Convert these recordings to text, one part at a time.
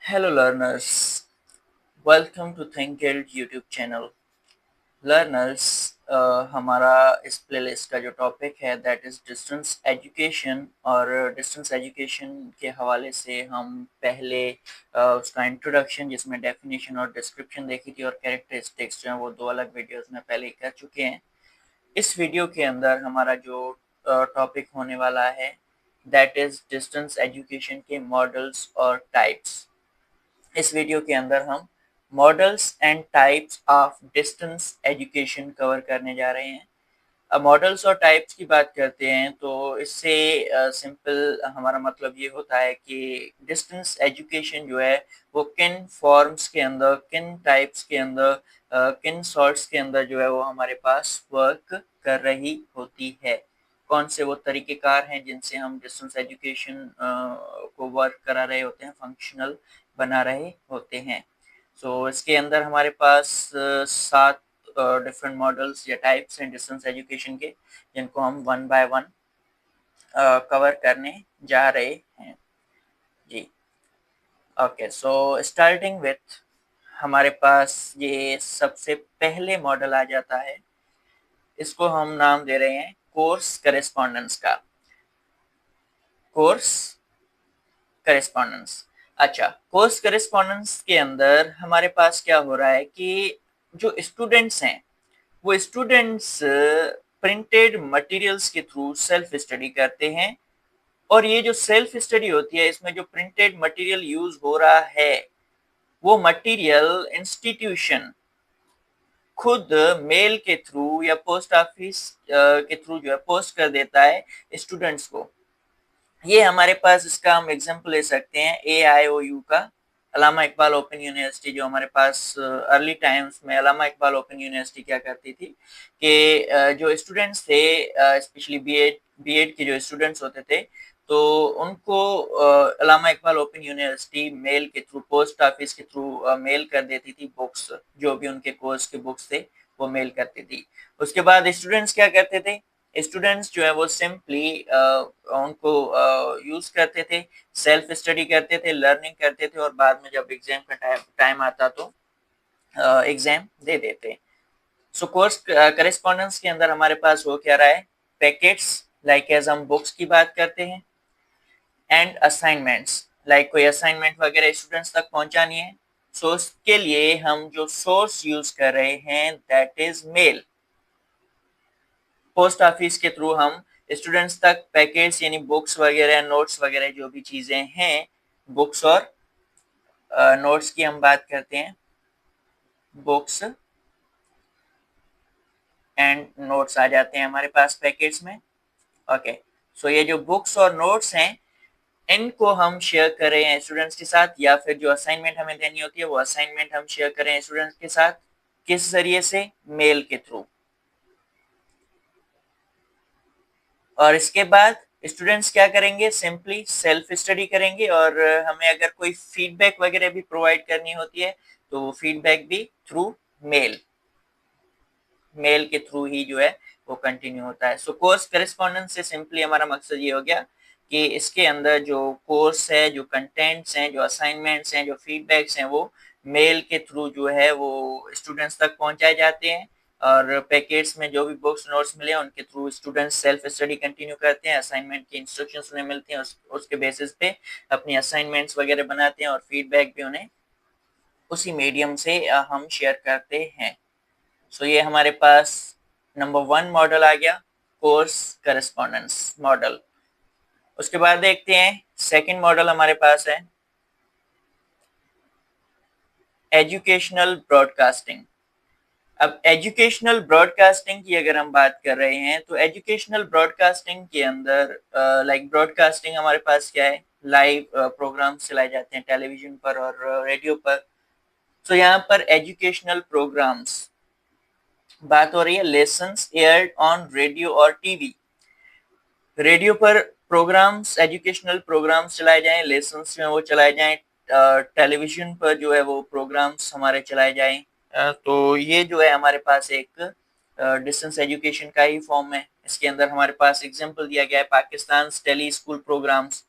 Hello learners, welcome to Think Guild YouTube channel. Learners हमारा इस playlist का जो टॉपिक है दैट इज़ डिस्टेंस एजुकेशन और डिस्टेंस एजुकेशन के हवाले से हम पहले उसका इंट्रोडक्शन जिसमें डेफिनेशन और डिस्क्रिप्शन देखी थी और कैरेक्टरिस्टिक्स जो हैं वो दो अलग वीडियोस में पहले कर चुके हैं। इस वीडियो के अंदर हमारा जो टॉपिक होने वाला है दैट इज़ डिस्टेंस एजुकेशन के मॉडल्स और टाइप्स। इस वीडियो के अंदर हम models and types of distance education cover करने जा रहे हैं। अब मॉडल्स और टाइप्स की बात करते हैं तो इससे सिंपल हमारा मतलब ये होता है कि डिस्टेंस एजुकेशन जो है वो किन फॉर्म्स के अंदर, किन टाइप्स के अंदर, किन सॉर्ट्स के अंदर जो है वो हमारे पास वर्क कर रही होती है। कौन से वो तरीक़ेकार हैं जिनसे हम डिस्टेंस एजुकेशन को वर्क करा रहे होते हैं, फंक्शनल बना रहे होते हैं। सो इसके अंदर हमारे पास 7 डिफरेंट मॉडल्स या टाइप्स हैं डिस्टेंस एजुकेशन के, जिनको हम वन बाय वन कवर करने जा रहे हैं जी। ओके, सो स्टार्टिंग विथ हमारे पास ये सबसे पहले मॉडल आ जाता है। इसको हम नाम दे रहे हैं कोर्स करेस्पॉन्डेंस का। Course correspondence. अच्छा, कोर्स करेस्पॉन्डेंस के अंदर हमारे पास क्या हो रहा है कि जो स्टूडेंट्स हैं वो स्टूडेंट्स प्रिंटेड मटेरियल्स के थ्रू सेल्फ स्टडी करते हैं और ये जो सेल्फ स्टडी होती है इसमें जो प्रिंटेड मटेरियल यूज हो रहा है वो मटेरियल इंस्टीट्यूशन खुद मेल के थ्रू या पोस्ट ऑफिस के थ्रू जो है पोस्ट कर देता है स्टूडेंट्स को। ये हमारे पास इसका हम एग्जांपल ले सकते हैं AIOU का, अल्लामा इकबाल ओपन यूनिवर्सिटी। जो हमारे पास अर्ली टाइम्स में अल्लामा इकबाल ओपन यूनिवर्सिटी क्या करती थी कि जो स्टूडेंट्स थे स्पेशली बीएड के जो स्टूडेंट्स होते थे तो उनको अल्लामा इकबाल ओपन यूनिवर्सिटी मेल के थ्रू, पोस्ट ऑफिस के थ्रू मेल कर देती थी बुक्स, जो भी उनके कोर्स के बुक्स थे वो मेल करती थी। उसके बाद स्टूडेंट्स क्या करते थे, स्टूडेंट्स जो है वो सिंपली उनको यूज करते थे, सेल्फ स्टडी करते थे, लर्निंग करते थे और बाद में जब एग्जाम का टाइम आता तो एग्जाम दे देते। सो कोर्स करेस्पॉन्डेंस के अंदर हमारे पास हो क्या रहा है, पैकेट्स लाइक एज हम बुक्स की बात करते हैं, एंड असाइनमेंट्स लाइक कोई असाइनमेंट वगैरह स्टूडेंट्स तक पहुंचानी है। सो उसके लिए हम जो सोर्स यूज कर रहे हैं that is male. Post office के थ्रू हम स्टूडेंट्स तक पैकेट्स यानी बुक्स वगैरह, नोट्स वगैरह जो भी चीजें हैं, बुक्स और नोट्स की हम बात करते हैं, बुक्स एंड नोट्स आ जाते हैं हमारे पास पैकेट्स में। ओके, सो ये जो बुक्स और नोट्स हैं इनको हम शेयर कर रहे हैं स्टूडेंट्स के साथ, या फिर जो असाइनमेंट हमें देनी होती है वो असाइनमेंट हम शेयर करें स्टूडेंट्स के साथ, किस जरिए से, मेल के थ्रू। और इसके बाद स्टूडेंट्स क्या करेंगे, सिंपली सेल्फ स्टडी करेंगे और हमें अगर कोई फीडबैक वगैरह भी प्रोवाइड करनी होती है तो वो फीडबैक भी थ्रू मेल के थ्रू ही जो है वो कंटिन्यू होता है। सो कोर्स करेस्पॉन्डेंस से सिंपली हमारा मकसद ये हो गया कि इसके अंदर जो कोर्स है, जो कंटेंट्स हैं, जो असाइनमेंट्स हैं, जो फीडबैक्स हैं वो मेल के थ्रू जो है वो स्टूडेंट्स तक पहुंचाए जाते हैं और पैकेट्स में जो भी बुक्स नोट्स मिले उनके through students self study continue करते हैं, असाइनमेंट की इंस्ट्रक्शंस उन्हें मिलती हैं, उसके बेसिस पे अपनी असाइनमेंट्स वगैरह बनाते हैं और फीडबैक भी उन्हें उसी मीडियम से हम शेयर करते हैं। सो ये हमारे पास नंबर 1 मॉडल आ गया, कोर्स करस्पॉन्डेंस मॉडल। उसके बाद देखते हैं सेकंड मॉडल हमारे पास है एजुकेशनल ब्रॉडकास्टिंग। अब एजुकेशनल ब्रॉडकास्टिंग की अगर हम बात कर रहे हैं तो एजुकेशनल ब्रॉडकास्टिंग के अंदर लाइक ब्रॉडकास्टिंग हमारे पास क्या है, लाइव प्रोग्राम्स चलाए जाते हैं टेलीविजन पर और रेडियो पर। सो यहाँ पर एजुकेशनल प्रोग्राम्स बात हो रही है, लेसन्स एयर्ड ऑन रेडियो और टीवी। रेडियो पर प्रोग्राम्स, एजुकेशनल प्रोग्राम्स चलाए जाएं, लेसन्स जो है वो चलाए जाएं, टेलीविजन पर जो है वो प्रोग्राम्स हमारे चलाए जाएं। तो ये जो है हमारे पास एक डिस्टेंस एजुकेशन का ही फॉर्म है। इसके अंदर हमारे पास एग्जांपल दिया गया है पाकिस्तान टेली स्कूल प्रोग्राम्स,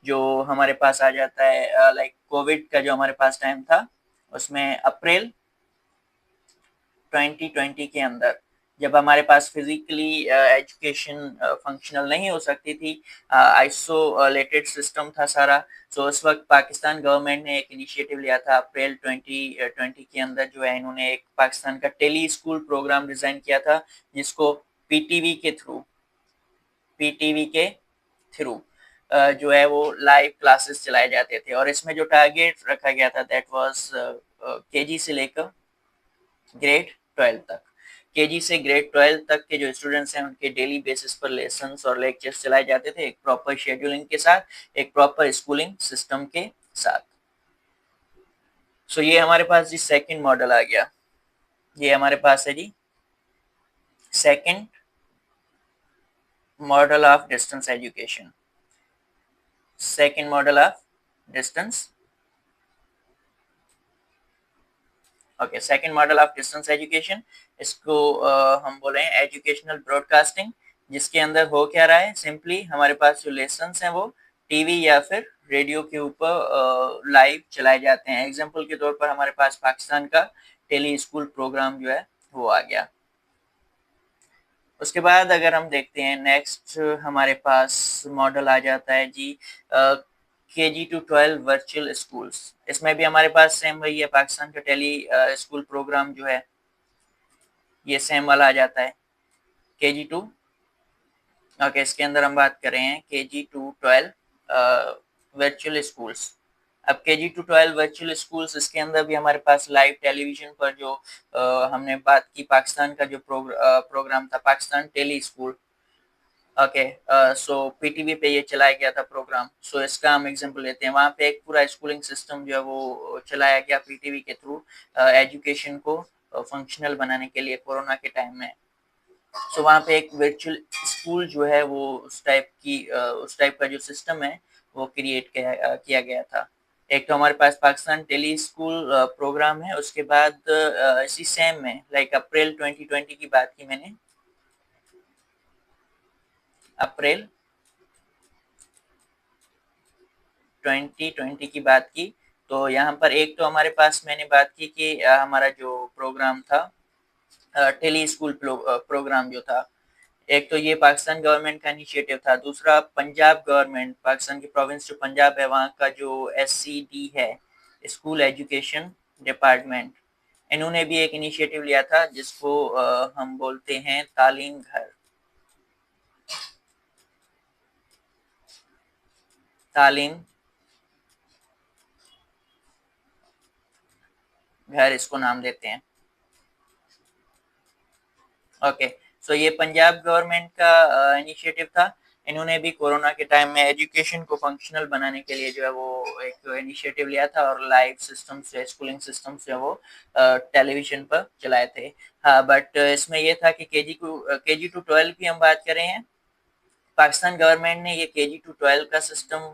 जो हमारे पास आ जाता है लाइक कोविड का जो हमारे पास टाइम था, उसमें अप्रैल 2020 के अंदर जब हमारे पास फिजिकली एजुकेशन फंक्शनल नहीं हो सकती थी, आइसोलेटेड सिस्टम था सारा। सो उस वक्त पाकिस्तान गवर्नमेंट ने एक इनिशिएटिव लिया था अप्रैल 2020 के अंदर, जो है इन्होंने एक पाकिस्तान का टेली स्कूल प्रोग्राम डिजाइन किया था, जिसको पीटीवी के थ्रू पीटीवी के थ्रू जो है वो लाइव क्लासेस चलाए जाते थे। और इसमें जो टारगेट रखा गया था दैट वाज केजी से लेकर ग्रेड 12 तक। केजी से ग्रेड 12 तक के जो स्टूडेंट्स हैं उनके डेली बेसिस पर लेसन्स और लेक्चर्स चलाए जाते थे, एक प्रॉपर शेड्यूलिंग के साथ, एक प्रॉपर स्कूलिंग सिस्टम के साथ। सो ये हमारे पास जी सेकंड मॉडल आ गया। ये हमारे पास है जी second model of distance education. Second model of distance okay, second model of distance education, इसको हम बोले हैं एजुकेशनल ब्रॉडकास्टिंग, जिसके अंदर हो क्या रहा है, सिंपली हमारे पास जो लेसन्स हैं वो टीवी या फिर रेडियो के ऊपर लाइव चलाए जाते हैं। एग्जाम्पल के तौर पर हमारे पास पाकिस्तान का टेली स्कूल प्रोग्राम जो है वो आ गया। उसके बाद अगर हम देखते हैं नेक्स्ट हमारे पास मॉडल आ जाता है जी KG to 12 वर्चुअल स्कूल्स। इसमें भी हमारे पास सेम वही है, पाकिस्तान का टेली स्कूल प्रोग्राम जो है ये सेम वाला आ जाता है KG2। ओके, इसके अंदर हम बात कर रहे हैं KG to 12 वर्चुअल स्कूल्स। अब KG to 12 वर्चुअल स्कूल्स, इसके अंदर भी हमारे पास लाइव टेलीविजन पर जो हमने बात की, पाकिस्तान का जो प्रोग्राम था पाकिस्तान टेली स्कूल। ओके, सो पीटीवी पे ये चलाया गया था प्रोग्राम। सो इसका हम एग्जांपल लेते हैं, वहाँ पे एक पूरा स्कूलिंग सिस्टम जो है वो चलाया गया पीटीवी के थ्रू एजुकेशन को फंक्शनल बनाने के लिए कोरोना के टाइम में। सो वहाँ पे एक वर्चुअल स्कूल जो है वो उस टाइप का जो सिस्टम है वो क्रिएट किया गया था। एक तो हमारे पास पाकिस्तान टेली स्कूल प्रोग्राम है, उसके बाद इसी सेम में लाइक अप्रैल 2020 की बात की मैंने, अप्रैल 2020 की बात की। तो यहाँ पर एक तो हमारे पास मैंने बात की कि हमारा जो प्रोग्राम था टेली स्कूल प्रोग्राम जो था, एक तो ये पाकिस्तान गवर्नमेंट का इनिशिएटिव था। दूसरा पंजाब गवर्नमेंट, पाकिस्तान की प्रोविंस जो पंजाब है वहाँ का जो SCD है, स्कूल एजुकेशन डिपार्टमेंट, इन्होंने भी एक इनिशिएटिव लिया था जिसको हम बोलते हैं तालीम घर। तालीम घर इसको नाम देते हैं। ओके, सो ये पंजाब गवर्नमेंट का इनिशिएटिव था। इन्होंने भी कोरोना के टाइम में एजुकेशन को फंक्शनल बनाने के लिए जो है वो एक इनिशिएटिव लिया था और लाइव सिस्टम से स्कूलिंग सिस्टम से वो टेलीविजन पर चलाए थे। हाँ, बट इसमें ये था कि KG to 12 की हम बात कर रहे हैं, पाकिस्तान गवर्नमेंट ने ये KG to 12 का सिस्टम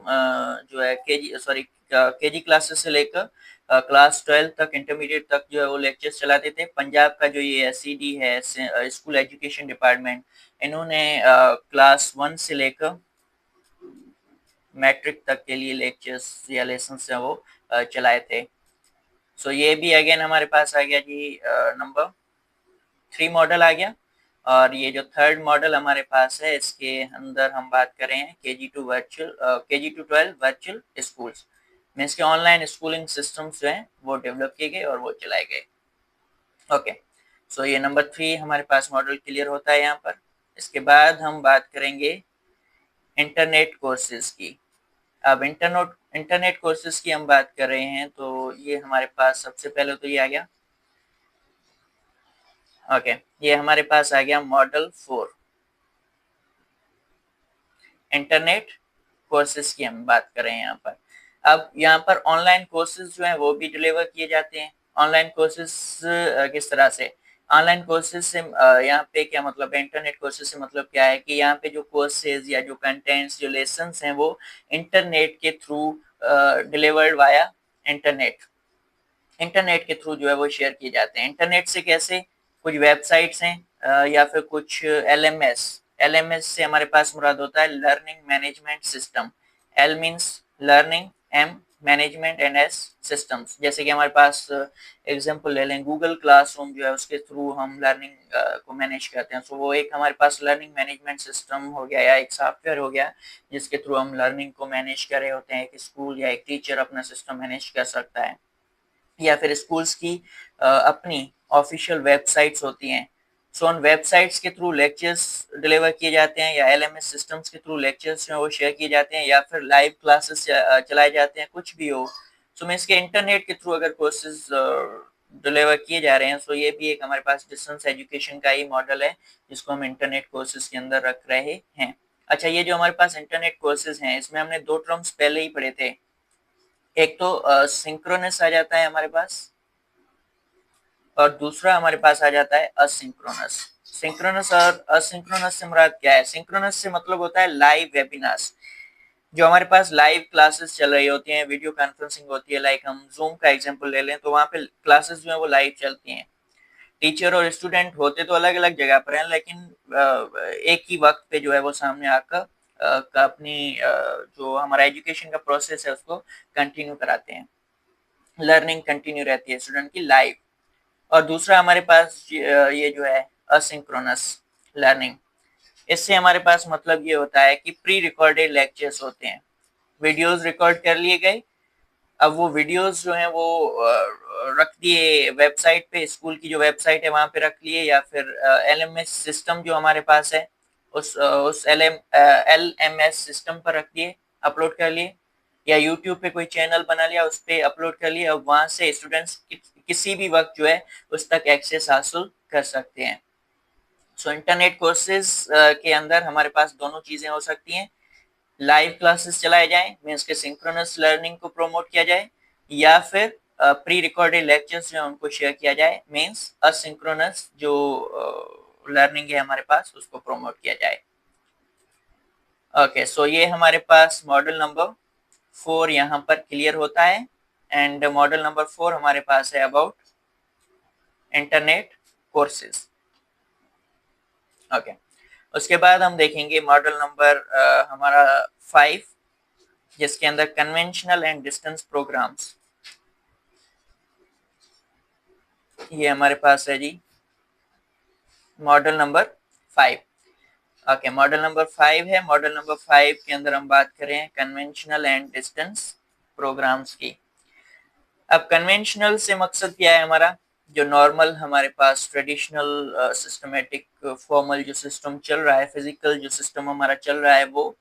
जो है केजी क्लासेस से लेकर क्लास 12 तक, इंटरमीडिएट तक जो है वो लेक्चर्स चलाते थे। पंजाब का जो ये SCD है, स्कूल एजुकेशन डिपार्टमेंट, इन्होंने क्लास 1 से लेकर मैट्रिक तक के लिए लेक्चर्स या लेसन है वो चलाए थे। सो ये भी अगेन हमारे पास आ गया जी नंबर 3 मॉडल आ गया। और ये जो थर्ड मॉडल हमारे पास है, इसके अंदर हम बात कर रहे हैं KG to 12 virtual schools. Means के ऑनलाइन स्कूलिंग सिस्टम्स जो हैं वो डेवलप किए गए और वो चलाए गए। ओके, सो ये नंबर 3 हमारे पास मॉडल क्लियर होता है यहाँ पर। इसके बाद हम बात करेंगे इंटरनेट कोर्सेज की। अब इंटरनेट कोर्सेज की हम बात कर रहे हैं, तो ये हमारे पास सबसे पहले तो ये आ गया। ओके, ये हमारे पास आ गया मॉडल 4, इंटरनेट कोर्सेज की हम बात कर रहे हैं यहाँ पर। अब यहाँ पर ऑनलाइन कोर्सेज जो हैं वो भी डिलीवर किए जाते हैं। ऑनलाइन कोर्सेज किस तरह से, ऑनलाइन कोर्सेज से यहाँ पे क्या मतलब है, इंटरनेट कोर्सेज से मतलब क्या है कि यहाँ पे जो कोर्सेज या जो कंटेंट्स, जो लेसन्स हैं वो इंटरनेट के through delivered via internet, internet के थ्रू जो है वो शेयर किए जाते हैं। इंटरनेट से कैसे, कुछ वेबसाइट्स हैं या फिर कुछ LMS से हमारे पास मुराद होता है learning management system. L means learning, M management and S systems. जैसे कि हमारे पास एग्जांपल ले लें, गूगल क्लासरूम जो है उसके थ्रू हम लर्निंग को मैनेज करते हैं। सो वो एक हमारे पास लर्निंग मैनेजमेंट सिस्टम हो गया या एक सॉफ्टवेयर हो गया जिसके थ्रू हम लर्निंग को मैनेज कर रहे होते हैं। एक स्कूल या एक टीचर अपना सिस्टम मैनेज कर सकता है, या फिर स्कूल्स की अपनी ऑफिशियल वेबसाइट्स होती हैं। सो उन वेबसाइट्स के थ्रू लेक्चर्स डिलीवर किए जाते हैं, या LMS सिस्टम्स के थ्रू लेक्चर्स जो वो शेयर किए जाते हैं, या फिर लाइव क्लासेस चलाए जाते हैं, कुछ भी हो। सो मैं इसके इंटरनेट के थ्रू अगर कोर्सेज डिलीवर किए जा रहे हैं, सो ये भी एक हमारे पास डिस्टेंस एजुकेशन का ही मॉडल है जिसको हम इंटरनेट कोर्सेज के अंदर रख रहे हैं। अच्छा, ये जो हमारे पास इंटरनेट कोर्सेज हैं इसमें हमने दो टर्म्स पहले ही पढ़े थे। एक तो सिंक्रोनस आ जाता है हमारे पास, और दूसरा हमारे पास आ जाता है असिंक्रोनस। सिंक्रोनस और असिंक्रोनस से मुराद क्या है? सिंक्रोनस से मतलब होता है लाइव वेबिनार्स। जो हमारे पास लाइव क्लासेस चल रही होती हैं, वीडियो कॉन्फ्रेंसिंग होती है, लाइक हम जूम का एग्जांपल ले लें तो वहाँ पे क्लासेस जो है वो लाइव चलती हैं। टीचर और स्टूडेंट होते तो अलग अलग जगह पर हैं, लेकिन एक ही वक्त पे जो है वो सामने आकर अपनी जो हमारा एजुकेशन का प्रोसेस है उसको कंटिन्यू कराते हैं। लर्निंग कंटिन्यू रहती है स्टूडेंट की लाइव। और दूसरा हमारे पास ये जो है असिंक्रोनस लर्निंग। इससे हमारे पास मतलब ये होता है कि प्री रिकॉर्डेड लेक्चर्स होते हैं, वीडियोस रिकॉर्ड कर लिए गए। अब वो वीडियोस जो हैं वो रख दिए वेबसाइट पे, स्कूल की जो वेबसाइट है वहां पे रख लिए, या फिर LMS सिस्टम जो हमारे पास है उस LMS सिस्टम पर रख दिए, अपलोड कर लिए, या यूट्यूब पे कोई चैनल बना लिया उस पर अपलोड कर लिया। अब वहां से स्टूडेंट्स किसी भी वक्त जो है उस तक एक्सेस हासिल कर सकते हैं। सो इंटरनेट कोर्सेज के अंदर हमारे पास दोनों चीजें हो सकती हैं, लाइव क्लासेस चलाए जाएं, मीन्स के सिंक्रोनस लर्निंग को प्रमोट किया जाए, या फिर प्री रिकॉर्डेड लेक्चर्स जो है उनको शेयर किया जाए, मीन्स असिंक्रोनस जो लर्निंग है हमारे पास उसको प्रमोट किया जाए। ओके, सो ये हमारे पास मॉडल नंबर 4 यहाँ पर क्लियर होता है, एंड मॉडल नंबर 4 हमारे पास है अबाउट इंटरनेट कोर्सेज। ओके, उसके बाद हम देखेंगे मॉडल नंबर हमारा 5, जिसके अंदर कन्वेंशनल एंड डिस्टेंस प्रोग्राम्स। ये हमारे पास है जी model number 5। Okay, model number 5 है। मॉडल नंबर 5 के अंदर हम बात करें कन्वेंशनल एंड डिस्टेंस प्रोग्राम्स की। अब कन्वेंशनल से मकसद क्या है हमारा? जो नॉर्मल हमारे पास ट्रेडिशनल सिस्टमेटिक फॉर्मल जो सिस्टम चल रहा है, फिजिकल जो सिस्टम हमारा चल रहा है वो।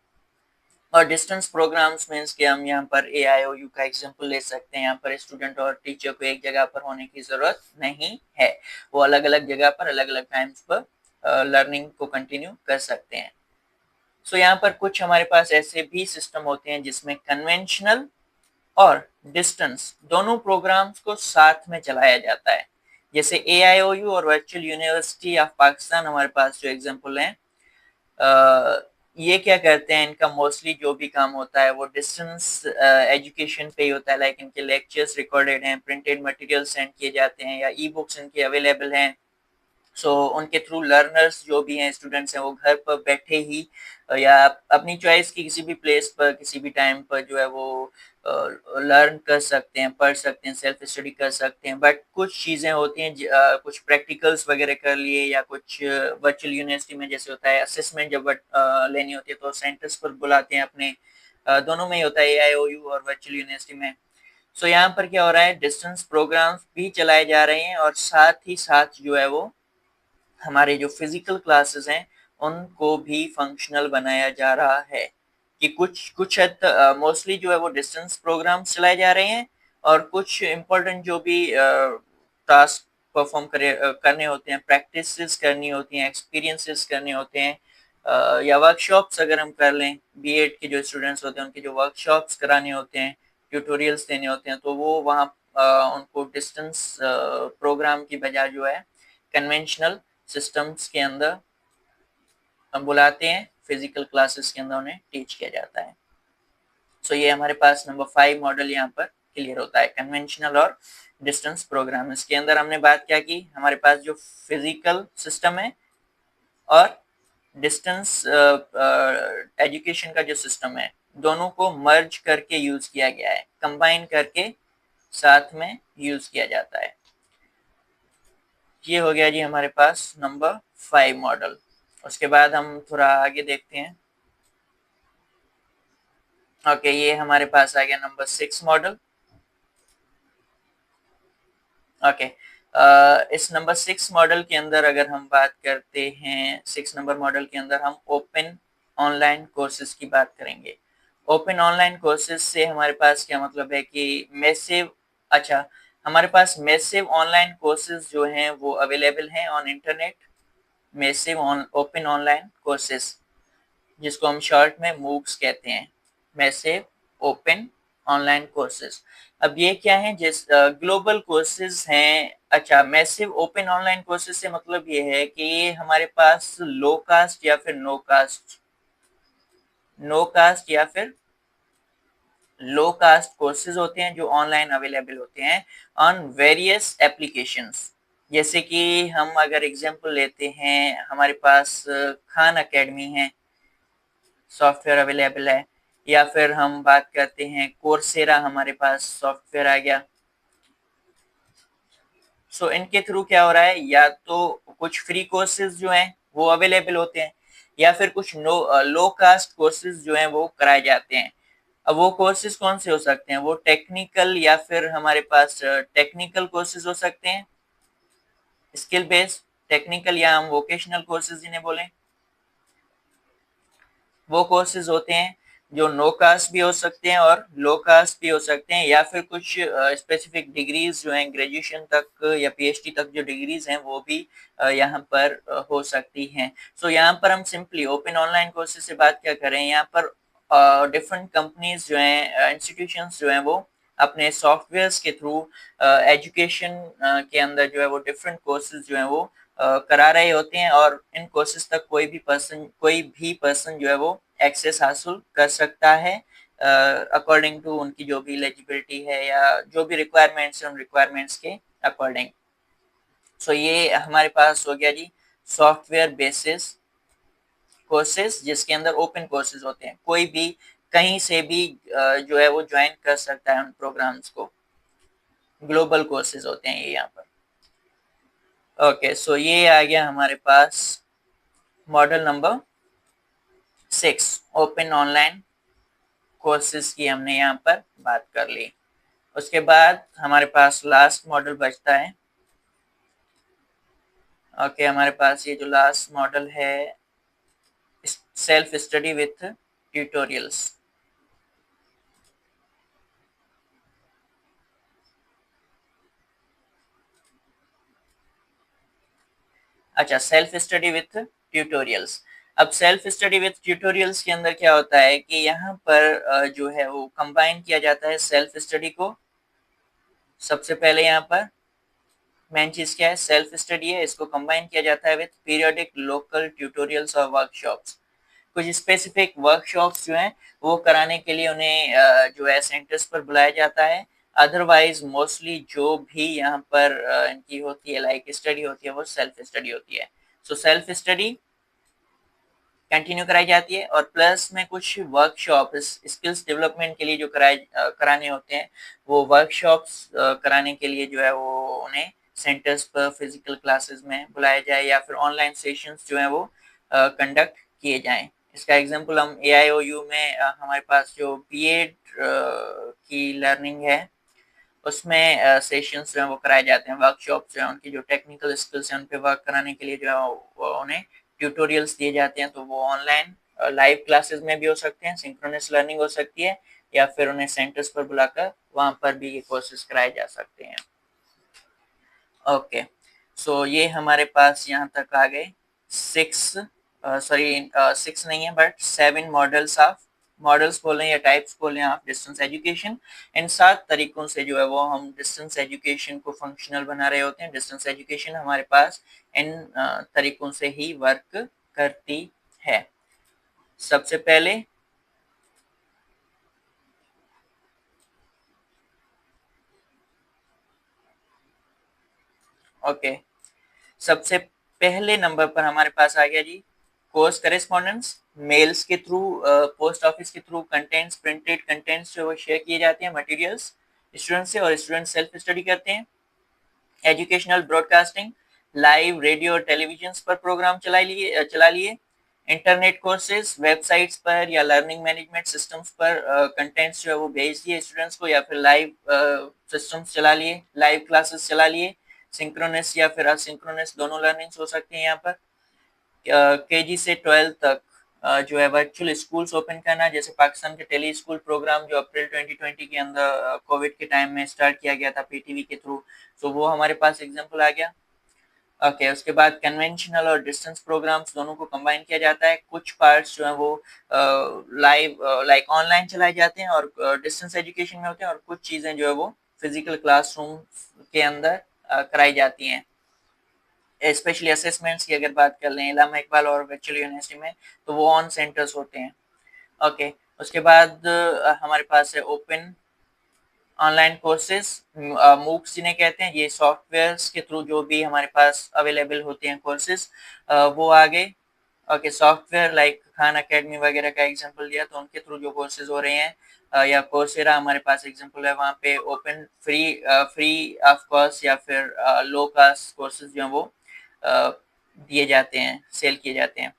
और डिस्टेंस प्रोग्राम्स मीन्स कि हम यहाँ पर AIOU का एग्जांपल ले सकते हैं। यहाँ पर स्टूडेंट और टीचर को एक जगह पर होने की जरूरत नहीं है, वो अलग अलग जगह पर अलग अलग टाइम्स पर लर्निंग को कंटिन्यू कर सकते हैं। सो यहाँ पर कुछ हमारे पास ऐसे भी सिस्टम होते हैं जिसमें कन्वेंशनल और डिस्टेंस दोनों प्रोग्राम्स को साथ में चलाया जाता है। जैसे AIOU और वर्चुअल यूनिवर्सिटी ऑफ पाकिस्तान हमारे पास जो एग्जांपल हैं, ये क्या करते हैं, इनका मोस्टली जो भी काम होता है वो डिस्टेंस एजुकेशन पे ही होता है। लाइक इनके लेक्चर्स रिकॉर्डेड हैं, प्रिंटेड मटेरियल सेंड किए जाते हैं, या ई-बुक्स इनके अवेलेबल हैं। सो उनके थ्रू लर्नर्स जो भी हैं, स्टूडेंट्स हैं, वो घर पर बैठे ही या अपनी चॉइस की किसी भी प्लेस पर किसी भी टाइम पर जो है वो लर्न कर सकते हैं, पढ़ सकते हैं, सेल्फ स्टडी कर सकते हैं। बट कुछ चीज़ें होती हैं, कुछ प्रैक्टिकल्स वगैरह कर लिए, या कुछ वर्चुअल यूनिवर्सिटी में जैसे होता है असेसमेंट जब लेनी होती है तो सेंटर्स पर बुलाते हैं अपने। दोनों में ही होता है, AIOU और वर्चुअल यूनिवर्सिटी में। सो यहाँ पर क्या हो रहा है, डिस्टेंस प्रोग्राम्स भी चलाए जा रहे हैं, और साथ ही साथ जो है वो हमारे जो फिजिकल क्लासेस हैं उनको भी फंक्शनल बनाया जा रहा है। कि कुछ कुछ मोस्टली जो है वो डिस्टेंस प्रोग्राम्स चलाए जा रहे हैं, और कुछ इम्पोर्टेंट जो भी टास्क परफॉर्म करने होते हैं, प्रैक्टिसेस करनी होती हैं, एक्सपीरियंसेस करने होते हैं, या वर्कशॉप्स अगर हम कर लें, B.Ed के जो स्टूडेंट्स होते हैं उनके जो वर्कशॉप्स कराने होते हैं, ट्यूटोरियल्स देने होते हैं, तो वो वहाँ उनको डिस्टेंस प्रोग्राम की बजाय जो है कन्वेंशनल सिस्टम्स के अंदर हम बुलाते हैं, फिजिकल क्लासेस के अंदर उन्हें टीच किया जाता है। सो ये हमारे पास नंबर 5 मॉडल यहाँ पर क्लियर होता है, कन्वेंशनल और डिस्टेंस प्रोग्राम। इसके अंदर हमने बात क्या की, हमारे पास जो फिजिकल सिस्टम है और डिस्टेंस एजुकेशन का जो सिस्टम है, दोनों को मर्ज करके यूज किया गया है, कंबाइन करके साथ में यूज किया जाता है। ये हो गया जी हमारे पास नंबर 5 मॉडल। उसके बाद हम थोड़ा आगे देखते हैं। ओके, ये हमारे पास आ गया नंबर 6 मॉडल। ओके, इस नंबर 6 मॉडल के अंदर अगर हम बात करते हैं, 6 नंबर मॉडल के अंदर हम ओपन ऑनलाइन कोर्सेज की बात करेंगे। ओपन ऑनलाइन कोर्सेज से हमारे पास क्या मतलब है कि मैसिव, अच्छा, हमारे पास मैसिव ऑनलाइन कोर्सेज जो हैं वो अवेलेबल हैं on internet. Massive open online courses, जिसको हम शॉर्ट में मूक्स कहते हैं, मैसिव ओपन ऑनलाइन कोर्सेज। अब ये क्या है, जिस ग्लोबल कोर्सेज हैं। अच्छा, मैसिव ओपन ऑनलाइन कोर्सेज से मतलब ये है कि ये हमारे पास लो कास्ट या फिर नो कास्ट या फिर लो कास्ट कोर्सेज होते हैं जो ऑनलाइन अवेलेबल होते हैं ऑन वेरियस एप्लीकेशंस। जैसे कि हम अगर एग्जांपल लेते हैं, हमारे पास खान एकेडमी है, सॉफ्टवेयर अवेलेबल है। या फिर हम बात करते हैं कोर्सेरा, हमारे पास सॉफ्टवेयर आ गया। सो इनके थ्रू क्या हो रहा है, या तो कुछ फ्री कोर्सेज जो हैं वो अवेलेबल होते हैं, या फिर कुछ लो कास्ट कोर्सेज जो हैं वो कराए जाते हैं। अब वो कोर्सेज कौन से हो सकते हैं, वो टेक्निकल या फिर हमारे पास टेक्निकल कोर्सेज हो सकते हैं, स्किल बेस्ड टेक्निकल, या हम वोकेशनल कोर्सेज जिन्हें बोलें, वो कोर्सेज होते हैं जो नो कास्ट भी हो सकते हैं और लो कास्ट भी हो सकते हैं, या फिर कुछ स्पेसिफिक डिग्रीज जो हैं ग्रेजुएशन तक या पीएचडी तक जो डिग्रीज हैं वो भी यहाँ पर हो सकती हैं। सो यहाँ पर हम सिंपली ओपन ऑनलाइन कोर्सेज से बात क्या करें, यहाँ पर डिफरेंट कंपनीज जो हैं, इंस्टीट्यूशंस जो हैं वो अपने सॉफ्टवेयर्स के थ्रू एजुकेशन के अंदर जो है वो डिफरेंट कोर्सेज जो हैं वो करा रहे होते हैं, और इन कोर्सेज तक कोई भी पर्सन जो है वो एक्सेस हासिल कर सकता है अकॉर्डिंग टू उनकी जो भी एलिजिबिलिटी है या जो भी रिक्वायरमेंट्स है उन रिक्वायरमेंट्स के अकॉर्डिंग। सो ये हमारे पास हो गया जी सॉफ्टवेयर बेसिस कोर्सेज, जिसके अंदर ओपन कोर्सेज होते हैं, कोई भी कहीं से भी जो है वो ज्वाइन कर सकता है उन प्रोग्राम्स को। ग्लोबल कोर्सेज होते हैं ये यहाँ पर। ओके, सो ये आ गया हमारे पास model number 6, open online courses की हमने यहाँ पर बात कर ली। उसके बाद हमारे पास लास्ट मॉडल बचता है। ओके, हमारे पास ये जो लास्ट मॉडल है, सेल्फ स्टडी विथ ट्यूटोरियल्स। अच्छा, सेल्फ स्टडी विथ ट्यूटोरियल्स। अब सेल्फ स्टडी विथ ट्यूटोरियल्स के अंदर क्या होता है कि यहाँ पर जो है वो कंबाइन किया जाता है सेल्फ स्टडी को। सबसे पहले यहाँ पर मेन चीज क्या है, सेल्फ स्टडी है, इसको कंबाइन किया जाता है विथ पीरियोडिक लोकल ट्यूटोरियल्स और वर्कशॉप्स। कुछ स्पेसिफिक वर्कशॉप्स जो हैं वो कराने के लिए उन्हें जो है सेंटर्स पर बुलाया जाता है। अदरवाइज मोस्टली जो भी यहाँ पर इनकी होती है लाइक स्टडी होती है वो सेल्फ स्टडी होती है। सो सेल्फ स्टडी कंटिन्यू कराई जाती है, और प्लस में कुछ वर्कशॉप स्किल्स डेवलपमेंट के लिए जो कराने होते हैं, वो वर्कशॉप्स कराने के लिए जो है वो उन्हें सेंटर्स पर फिजिकल क्लासेस में बुलाया जाए, या फिर ऑनलाइन सेशंस जो है वो कंडक्ट किए जाएं। इसका एग्जांपल हम AIOU में हमारे पास जो बीएड की लर्निंग है उसमें सेशंस जो है वो कराए जाते हैं, वर्कशॉप जो है उनकी जो टेक्निकल स्किल्स हैं उन पे वर्क कराने के लिए जो है वो उन्हें ट्यूटोरियल्स दिए जाते हैं। तो वो ऑनलाइन लाइव क्लासेस में भी हो सकते हैं, सिंक्रोनस लर्निंग हो सकती है, या फिर उन्हें सेंटर्स पर बुलाकर वहां पर भी ये कोर्सेज कराए जा सकते हैं। ओके, सो ये हमारे पास यहाँ तक आ गए 6, सॉरी 6 नहीं है बट 7 मॉडल्स बोलें या टाइप्स बोलें आप डिस्टेंस एजुकेशन। इन 7 तरीकों से जो है वो हम डिस्टेंस एजुकेशन को फंक्शनल बना रहे होते हैं। डिस्टेंस एजुकेशन हमारे पास इन तरीकों से ही वर्क करती है। सबसे पहले ओके, सबसे पहले नंबर पर हमारे पास आ गया जी कोर्स करेस्पॉन्डेंस, मेल्स के थ्रू, पोस्ट ऑफिस के थ्रू कंटेंट्स, प्रिंटेड कंटेंट्स जो वो शेयर किए जाते हैं मटेरियल्स स्टूडेंट से, और स्टूडेंट सेल्फ स्टडी करते हैं। एजुकेशनल ब्रॉडकास्टिंग, लाइव रेडियो और टेलीविजन पर प्रोग्राम चला लिए। इंटरनेट कोर्सेज, वेबसाइट्स पर या लर्निंग मैनेजमेंट सिस्टम्स पर कंटेंट्स जो है वो भेज दिए स्टूडेंट्स को, या फिर लाइव सिस्टम्स चला लिए, लाइव क्लासेस चला लिए। सिंक्रोनस या फिर असिंक्रोनस दोनों लर्निंग्स हो सकती हैं यहाँ पर। केजी से 12 तक जो है वर्चुअल स्कूल्स ओपन करना, जैसे पाकिस्तान के टेली स्कूल प्रोग्राम जो अप्रैल 2020 के अंदर कोविड के टाइम में स्टार्ट किया गया था पीटीवी के थ्रू, तो वो हमारे पास एग्जांपल आ गया। ओके, उसके बाद कन्वेंशनल और डिस्टेंस प्रोग्राम्स दोनों को कंबाइन किया जाता है। कुछ पार्ट्स जो है वो लाइव लाइक ऑनलाइन चलाए जाते हैं और डिस्टेंस एजुकेशन में होते हैं, और कुछ चीज़ें जो है वो फिजिकल क्लासरूम के अंदर कराई जाती हैं। स्पेशली असेसमेंट्स की अगर बात कर लें इलामा इकबाल और वर्चुअल यूनिवर्सिटी में, तो वो ऑन सेंटर्स होते हैं। ओके, उसके बाद हमारे पास है ओपन ऑनलाइन कोर्सेज, मूक्स जिन्हें कहते हैं। ये सॉफ्टवेयर्स के थ्रू जो भी हमारे पास अवेलेबल होते हैं कोर्सेज, वो आ गए। Okay, software like Khan academy वगैरह का एग्जांपल दिया, तो उनके थ्रू जो कोर्सेज हो रहे हैं, या कोर्सेरा हमारे पास एग्जांपल है, वहाँ पे ओपन फ्री ऑफ कॉस्ट या फिर लो कास्ट कोर्सेज जो हैं वो दिए जाते हैं, सेल किए जाते हैं।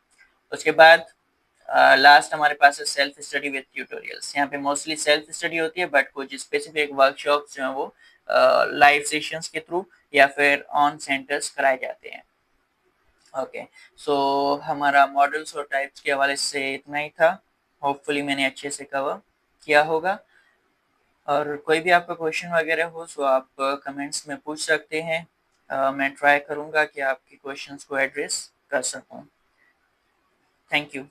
उसके बाद लास्ट हमारे पास है सेल्फ स्टडी विद ट्यूटोरियल्स। यहाँ पे मोस्टली सेल्फ स्टडी होती है, बट कुछ स्पेसिफिक वर्कशॉप्स जो हैं वो लाइव सेशंस के थ्रू या फिर ऑन सेंटर्स कराए जाते हैं। ओके, सो हमारा मॉडल्स और टाइप्स के हवाले से इतना ही था। होपफुली मैंने अच्छे से कवर किया होगा, और कोई भी आपका क्वेश्चन वगैरह हो तो आप कमेंट्स में पूछ सकते हैं। मैं ट्राई करूँगा कि आपके क्वेश्चंस को एड्रेस कर सकूँ। Thank you.